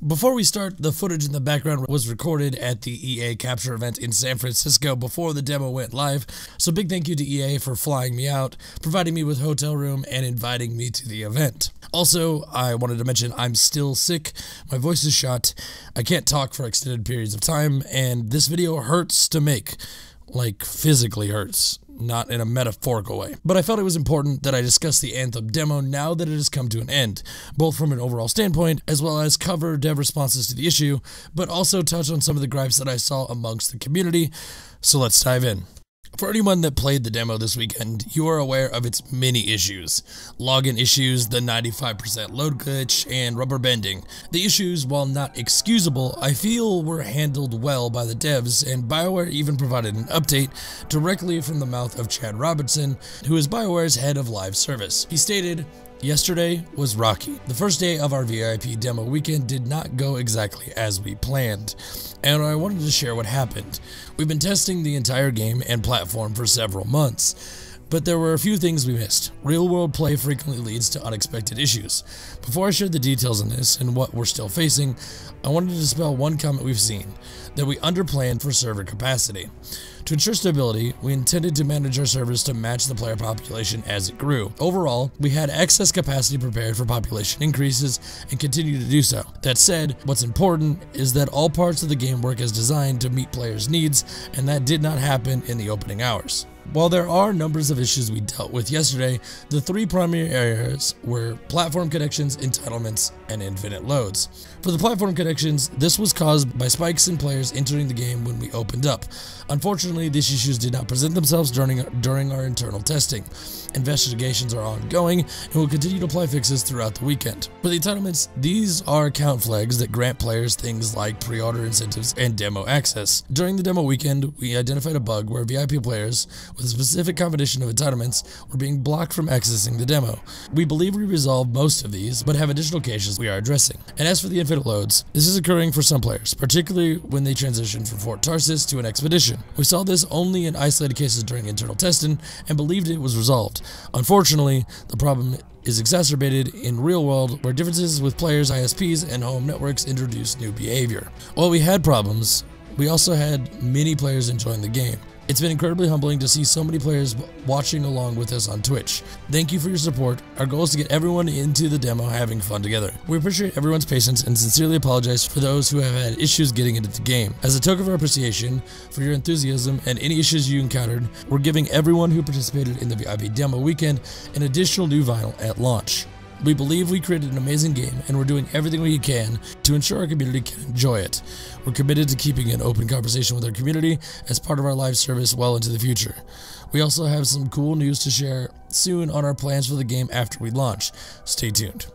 Before we start, the footage in the background was recorded at the EA Capture event in San Francisco before the demo went live, so big thank you to EA for flying me out, providing me with hotel room, and inviting me to the event. Also, I wanted to mention I'm still sick, my voice is shot, I can't talk for extended periods of time, and this video hurts to make, like physically hurts. Not in a metaphorical way. But I felt it was important that I discuss the Anthem demo now that it has come to an end, both from an overall standpoint, as well as cover dev responses to the issue, but also touch on some of the gripes that I saw amongst the community, so let's dive in. For anyone that played the demo this weekend, you are aware of its many issues. Login issues, the 95% load glitch, and rubber bending. The issues, while not excusable, I feel were handled well by the devs, and Bioware even provided an update directly from the mouth of Chad Robinson, who is Bioware's head of live service. He stated, "Yesterday was rocky. The first day of our VIP demo weekend did not go exactly as we planned, and I wanted to share what happened. We've been testing the entire game and platform for several months, but there were a few things we missed. Real-world play frequently leads to unexpected issues. Before I share the details on this and what we're still facing, I wanted to dispel one comment we've seen, that we underplanned for server capacity. To ensure stability, we intended to manage our servers to match the player population as it grew. Overall, we had excess capacity prepared for population increases and continue to do so. That said, what's important is that all parts of the game work as designed to meet players' needs, and that did not happen in the opening hours." While there are numbers of issues we dealt with yesterday, the three primary areas were platform connections, entitlements, and infinite loads. For the platform connections, this was caused by spikes in players entering the game when we opened up. Unfortunately, these issues did not present themselves during our internal testing. Investigations are ongoing and will continue to apply fixes throughout the weekend. For the entitlements, these are account flags that grant players things like pre-order incentives and demo access. During the demo weekend, we identified a bug where VIP players with a specific combination of entitlements were being blocked from accessing the demo. We believe we resolved most of these, but have additional cases we are addressing. And as for the infinite loads, this is occurring for some players, particularly when they transition from Fort Tarsis to an expedition. We saw this only in isolated cases during internal testing and believed it was resolved. Unfortunately, the problem is exacerbated in real world where differences with players, ISPs, and home networks introduce new behavior. While we had problems, we also had many players enjoying the game. It's been incredibly humbling to see so many players watching along with us on Twitch. Thank you for your support. Our goal is to get everyone into the demo having fun together. We appreciate everyone's patience and sincerely apologize for those who have had issues getting into the game. As a token of our appreciation for your enthusiasm and any issues you encountered, we're giving everyone who participated in the VIP demo weekend an additional new vinyl at launch. We believe we created an amazing game, and we're doing everything we can to ensure our community can enjoy it. We're committed to keeping an open conversation with our community as part of our live service well into the future. We also have some cool news to share soon on our plans for the game after we launch. Stay tuned.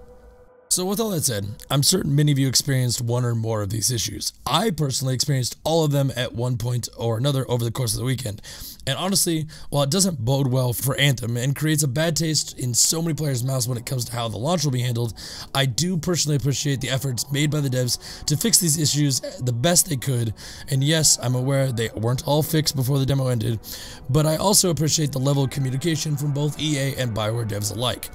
So with all that said, I'm certain many of you experienced one or more of these issues. I personally experienced all of them at one point or another over the course of the weekend. And honestly, while it doesn't bode well for Anthem and creates a bad taste in so many players' mouths when it comes to how the launch will be handled, I do personally appreciate the efforts made by the devs to fix these issues the best they could. And yes, I'm aware they weren't all fixed before the demo ended, but I also appreciate the level of communication from both EA and Bioware devs alike.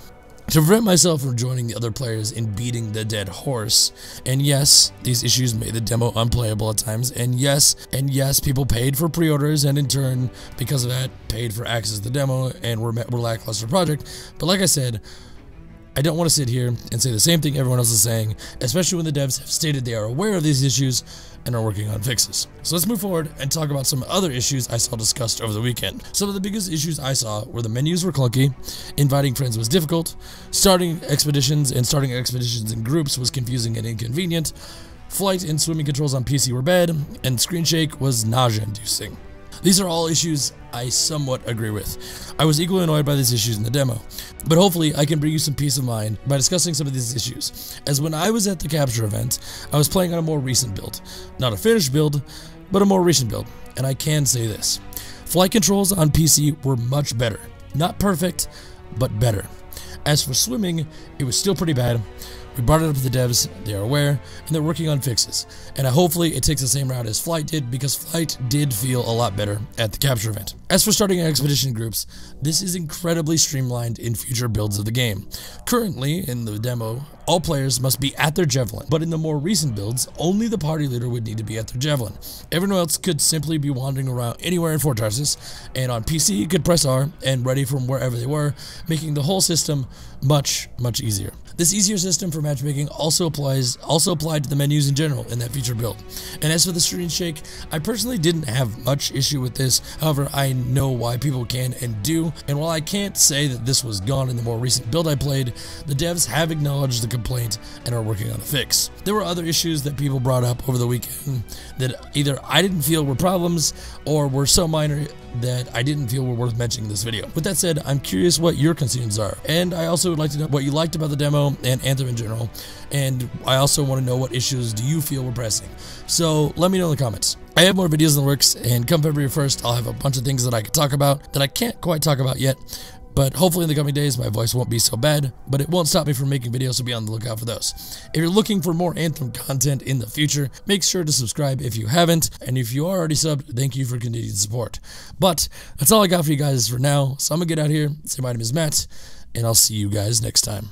To prevent myself from joining the other players in beating the dead horse, and yes, these issues made the demo unplayable at times, and yes, people paid for pre-orders and in turn, because of that, paid for access to the demo and were lackluster project, but like I said, I don't want to sit here and say the same thing everyone else is saying, especially when the devs have stated they are aware of these issues and are working on fixes. So let's move forward and talk about some other issues I saw discussed over the weekend. Some of the biggest issues I saw were the menus were clunky, inviting friends was difficult, starting expeditions in groups was confusing and inconvenient, flight and swimming controls on PC were bad, and screen shake was nausea-inducing. These are all issues I somewhat agree with. I was equally annoyed by these issues in the demo, but hopefully I can bring you some peace of mind by discussing some of these issues, as when I was at the Capture event, I was playing on a more recent build. Not a finished build, but a more recent build, and I can say this. Flight controls on PC were much better. Not perfect, but better. As for swimming, it was still pretty bad. We brought it up to the devs, they are aware, and they're working on fixes. And hopefully it takes the same route as Flight did, because Flight did feel a lot better at the Capture event. As for starting expedition groups, this is incredibly streamlined in future builds of the game. Currently, in the demo, all players must be at their javelin, but in the more recent builds, only the party leader would need to be at their javelin. Everyone else could simply be wandering around anywhere in Fort Tarsus, and on PC you could press R and ready from wherever they were, making the whole system much easier. This easier system for matchmaking also applied to the menus in general in that feature build. And as for the screen shake, I personally didn't have much issue with this. However, I know why people can and do, and while I can't say that this was gone in the more recent build I played, the devs have acknowledged the complaint and are working on a fix. There were other issues that people brought up over the weekend that either I didn't feel were problems or were so minor that I didn't feel were worth mentioning in this video. With that said, I'm curious what your concerns are, and I also would like to know what you liked about the demo and Anthem in general, and I also want to know what issues do you feel were pressing. So let me know in the comments. I have more videos in the works, and come February 1st, I'll have a bunch of things that I could talk about that I can't quite talk about yet, but hopefully in the coming days my voice won't be so bad, but it won't stop me from making videos, so be on the lookout for those. If you're looking for more Anthem content in the future, make sure to subscribe if you haven't, and if you are already subbed, thank you for continued support. But that's all I got for you guys for now, so I'm gonna get out here, say my name is Matt, and I'll see you guys next time.